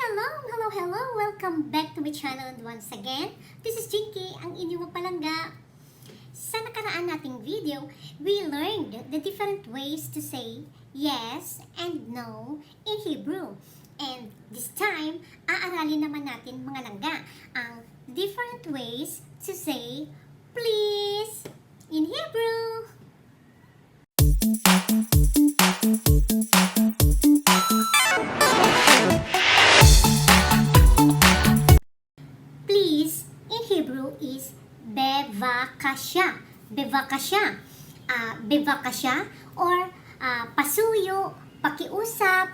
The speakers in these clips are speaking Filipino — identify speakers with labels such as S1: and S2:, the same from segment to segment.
S1: Shalom! Hello! Welcome back to my channel and once again, this is Jinky, ang inyong Palangga. Sa nakaraan nating video, we learned the different ways to say yes and no in Hebrew. And this time, aaralin naman natin mga langga ang different ways to say please in Hebrew. Please in Hebrew is bevakasha. Bevakasha. Bevakasha or pasuyo, pakiusap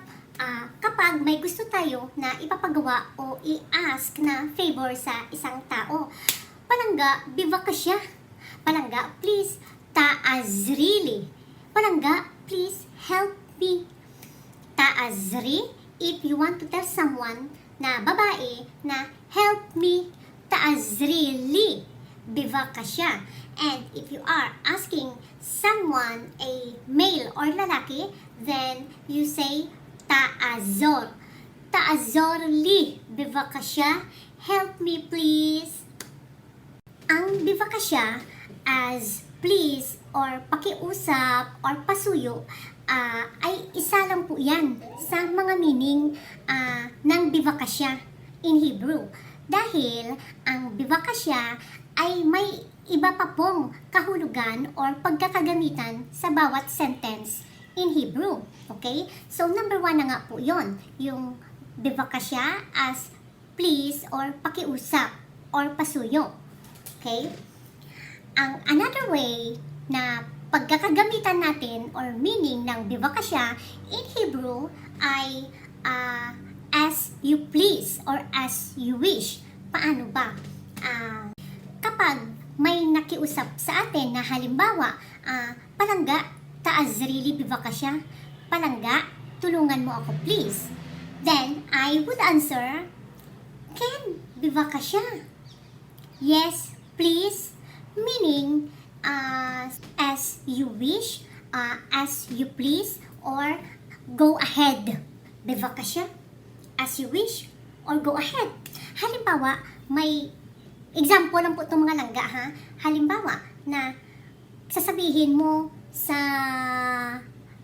S1: kapag may gusto tayo na ipapagawa o i-ask na favor sa isang tao. Palangga, bevakasha. Palangga, please taazrili. Palangga, please help me. Taazri, if you want to tell someone na babae na help me, taazrili, bevakasha. And if you are asking someone, a male or lalaki, then you say taazor. Taazorli, bevakasha, help me please. Ang bevakasha as please or pakiusap or pasuyo ay isa lang po yan sa mga meaning ng bevakasha in Hebrew. Dahil ang bevakasha ay may iba pa pong kahulugan or pagkakagamitan sa bawat sentence in Hebrew. Okay? So number 1 na nga po yon, yung bevakasha as please or pakiusap or pasuyo. Okay? Ang another way na pagkakagamitan natin or meaning ng bevakasha in Hebrew ay as you please or as you wish. Paano ba? Kapag may nakiusap sa atin na halimbawa, palangga, taazrili bevakasha, palangga, tulungan mo ako please. Then, I would answer, Ken, bevakasha. Yes, please. Meaning, as you wish, as you please, or go ahead. Bevakasha, as you wish, or go ahead. Halimbawa, may example lang po itong mga langga ha. Halimbawa, na sasabihin mo sa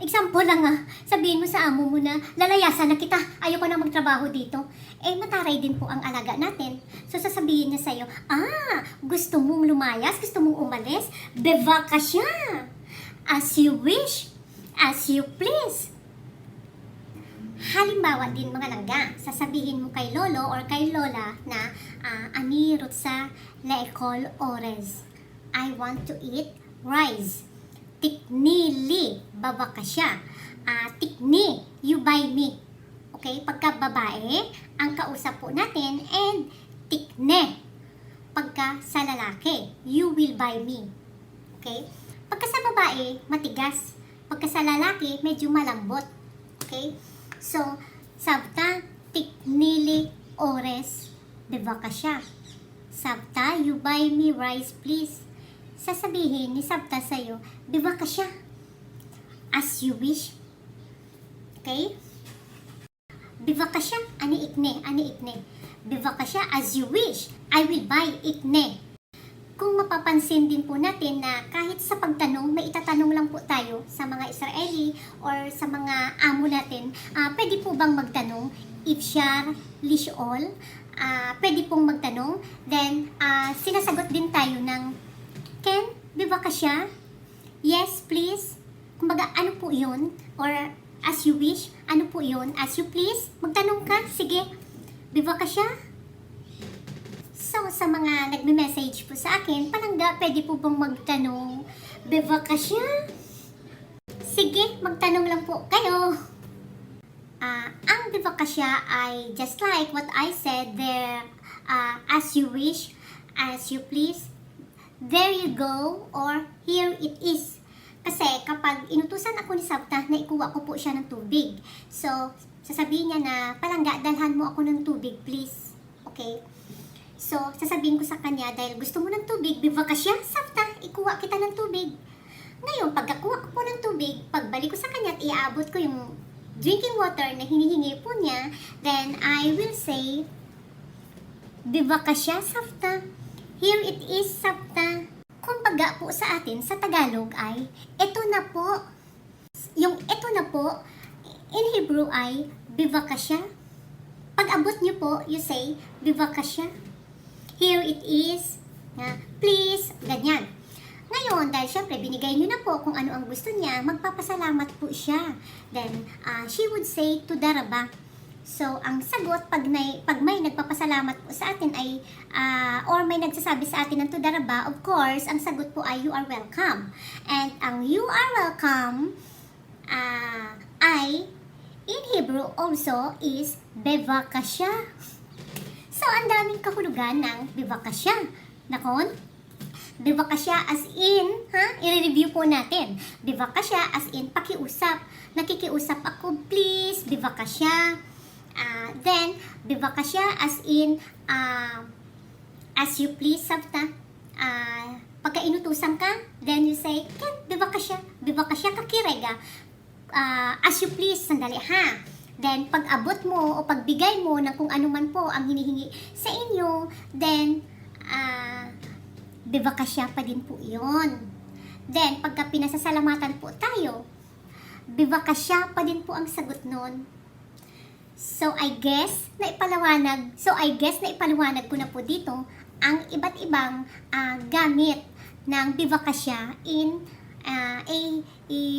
S1: example lang sabihin mo sa amo mo na lalayasan na kita, ayoko na magtrabaho dito. Eh, mataray din po ang alaga natin. So, sasabihin niya sa'yo, gusto mong lumayas, gusto mong umalis, bevakasha, as you wish, as you please. Halimbawa din mga langga, sasabihin mo kay lolo or kay lola na ani rutsa laekol ores. I want to eat rice. Tiknili, babakasya. Tikni, you buy me. Okay, pagka babae, ang kausap po natin, and tikne, pagka sa lalaki, you will buy me. Okay? Pagka sa babae, matigas. Pagka sa lalaki, medyo malambot. Okay? So, sabta, tiknili, ores, bevakasya. Sabta, you buy me rice please. Sasabihin ni sabta sa'yo, bevakasya, as you wish. Okay? Bevakasya, ani ikne. Bevakasya, as you wish. I will buy ikne. Kung mapapansin din po natin na kahit sa pagtanong, may itatanong lang po tayo sa mga Israeli or sa mga amo natin, pwede po bang magtanong? Ifshar, lishol, pwede pong magtanong. Then, sinasagot din tayo ng Ken, bevakasha? Yes, please. Kumbaga, ano po yun? Or as you wish, ano po yun? As you please? Magtanong ka? Sige. Bevakasha? So, sa mga nagme-message po sa akin, palangga, pwede po bang magtanong? Bevakasha? Sige, magtanong lang po kayo. Ang bevakasha ay just like what I said there, as you wish, as you please, there you go, or here it is. Kasi kapag inutusan ako ni Sabta na ikuha ko po siya ng tubig. So, sasabihin niya na, palangga, dalhan mo ako ng tubig, please. Okay? So, sasabihin ko sa kanya, dahil gusto mo ng tubig, bevakasha, Sabta, ikuha kita ng tubig. Ngayon, pagkakuha ko po ng tubig, pagbalik ko sa kanya at iaabot ko yung drinking water na hinihingi po niya, then I will say, bevakasya safta. Here it is safta. Kumbaga po sa atin sa Tagalog ay, eto na po. Yung eto na po, in Hebrew ay, bevakasya. Pag abot niyo po, you say, bevakasya. Here it is. Please, ganyan. Ngayon, dahil syempre binigay niyo na po kung ano ang gusto niya, magpapasalamat po siya. Then, she would say, Toda raba. So, ang sagot, pag may nagpapasalamat po sa atin ay, or may nagsasabi sa atin ng Toda raba, of course, ang sagot po ay, you are welcome. And ang you are welcome ay, in Hebrew also is, bevakasya. So, ang daming kahulugan ng bevakasya. Nakon? Bevakasya as in, i-review po natin. Bevakasya as in, pakiusap. Nakikiusap ako, please, bevakasya. Then, bevakasya as in, as you please, sabta. Pagka inutusan ka, then you say, bevakasya kakirega. As you please, sandali ha. Then, pag abot mo o pagbigay mo ng kung ano man po ang hinihingi sa inyo, then, bevakasya pa din po yun. Then, pagka pinasasalamatan po tayo, bevakasya pa din po ang sagot nun. So, I guess na ipaliwanag ko na po dito ang iba't ibang gamit ng bevakasya in a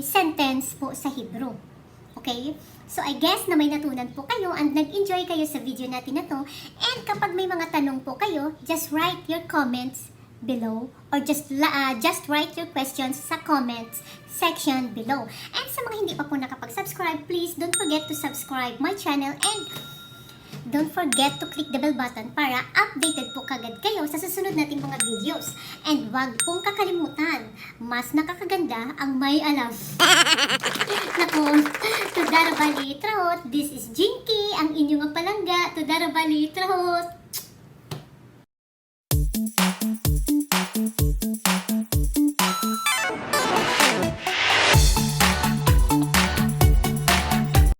S1: sentence po sa Hebrew. Okay? So, I guess na may natunan po kayo and nag-enjoy kayo sa video natin na to. And kapag may mga tanong po kayo, just write your comments below or just write your questions sa comments section below. And sa mga hindi pa po nakapag-subscribe, please don't forget to subscribe my channel and don't forget to click the bell button para updated po kagad kayo sa susunod nating mga videos. And wag pong kakalimutan, mas nakakaganda ang may alam. Naku, Toda raba litrahot. This is Jinky, ang inyong palangga. Toda raba litrahot.